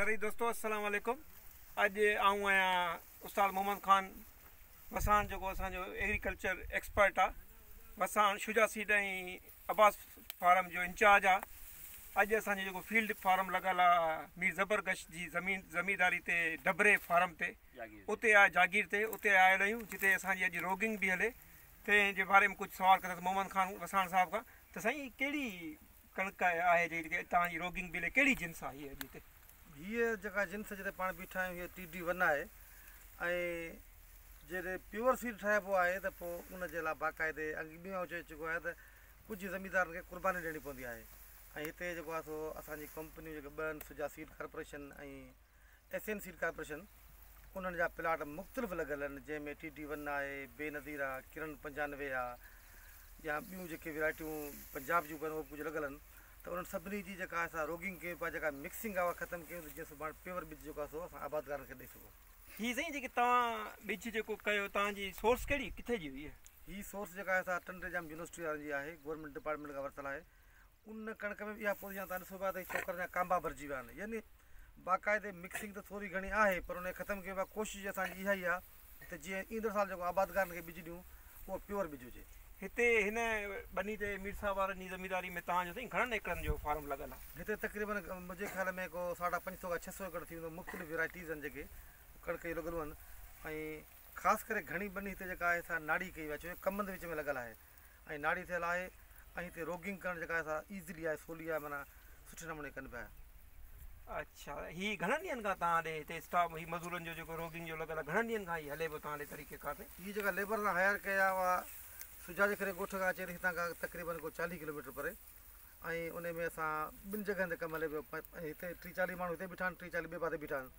सारी दोस्तों अस्सलाम वालेकुम। अज आऊँ आया उस्ताद मोहम्मद खान वसान जो असो एग्रीकल्चर एक्सपर्ट आ। वसान शुजा सीड अब्बास फार्म जो इंचार्ज आ। अज असो फील्ड फार्म लगल आ मीर ज़बरदस्त जी ज़मींदारी ते डबरे फार्म ते उते आ जागीर ते उते आयल आहियूं जिते असांजी अॼु रोगिंग भी हले। तंहिंजे बारे में कुछ सवाल कंदसि मोहम्मद खान वसान साहब का। तो साईं कहिड़ी कणक आहे जेकी तव्हांजी रोगिंग बि हले, कहिड़ी जिन्स आहे हीअ अॼु हिते? हीअ जेका जिन्स जिते पाण बीठा आहियूं हीअ TD1 आहे ऐं जॾहिं प्योर सीड ठाहिबो आहे त पोइ उनजे लाइ बाक़ाइदे ॿियो चई चुको आहे त कुझु ज़मींदारनि खे क़ुर्बानी ॾियणी पवंदी आहे। ऐं हिते जेको आहे सो असांजी कंपनियूं जेके ॿ आहिनि सुजा सीड कॉर्पोरेशन ऐं SN सीड कॉर्पोरेशन, उन्हनि जा प्लाट मुख़्तलिफ़ लॻल आहिनि जंहिंमें TD1 आहे, बेनज़ीर आहे, किरण 95 आहे या ॿियूं जेके वैराइटियूं पंजाब जूं आहिनि उहे कुझु लॻल आहिनि। त उन्हनि सभिनी जी जेका असां रोगिंग कयूं पिया, जेका मिक्सिंग आहे उहा ख़तमु कयूं जीअं सुभाणे प्योर ॿिज जेको आहे सो असां आबादगारनि खे ॾेई सघूं। हीअ साईं जेके तव्हां ॿिज जेको कयो तव्हांजी सोर्स कहिड़ी किथे जी हुई? हीअ सोर्स जेका आहे असां टंडरजाम यूनिवर्सिटी वारनि जी आहे, गवर्नमेंट डिपार्टमेंट खां वरितल आहे। उन कणक में इहा पोज़ीशन तव्हां ॾिसो पिया त छोकिरनि जा कांबा भरिजी विया आहिनि, यानी बाक़ाइदे मिक्सिंग त थोरी घणी आहे पर उन ख़तमु कयूं पिया। कोशिशि असांजी इहा ई आहे त जीअं ईंदड़ साल जेको आबादगारनि खे ॿिज ॾियूं उहो प्योर ॿिज हुजे। हिते हिन बनी ते मीर साहब वारनि जी ज़मींदारी में तव्हांजो साईं घणनि एकड़नि जो फार्म लॻल आहे? हिते तक़रीबन मुंहिंजे ख़्याल में को 550 खां 600 एकड़ थी वेंदो। मुख़्तलिफ़ वैराइटीज़ आहिनि जेके कणक जी लॻलूं आहिनि ऐं ख़ासि करे घणी बनी हिते जेका आहे असां नाड़ी कई आहे, छो कमंद विच में लॻल आहे ऐं नाड़ी थियल आहे ऐं हिते रोगिंग करणु जेका असां ईज़िली आहे, सवली आहे, माना सुठे नमूने कनि पिया। अच्छा, हीअ घणनि ॾींहंनि खां तव्हां ॾे हिते स्टाफ ही मज़दूरनि जो जेको रोगिंग जो लॻल आहे घणनि ॾींहंनि खां हीअ हले पियो तव्हां ॾे तरीक़ेकार ते? हीअ जेका लेबर सां हायर कया उहा सुजा जे करे ॻोठ खां अचे हितां खां तक़रीबन को 40 किलोमीटर परे ऐं उन में असां ॿिनि जॻहियुनि ते कमु हले पियो। हिते 30-40 माण्हू हिते बीठा आहिनि, 30-40 ॿिए पासे बीठा आहिनि।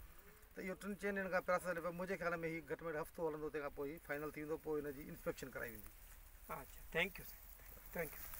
त इहो 3-4 ॾींहंनि खां प्रोसेस हले पियो। मुंहिंजे ख़्याल में हीअ घटि में घटि हफ़्तो हलंदो, तंहिंखां पोइ फाइनल थी वेंदो, पोइ हिनजी इंस्पेक्शन कराई वेंदी। अच्छा, थैंक यू साईं, थैंक यू।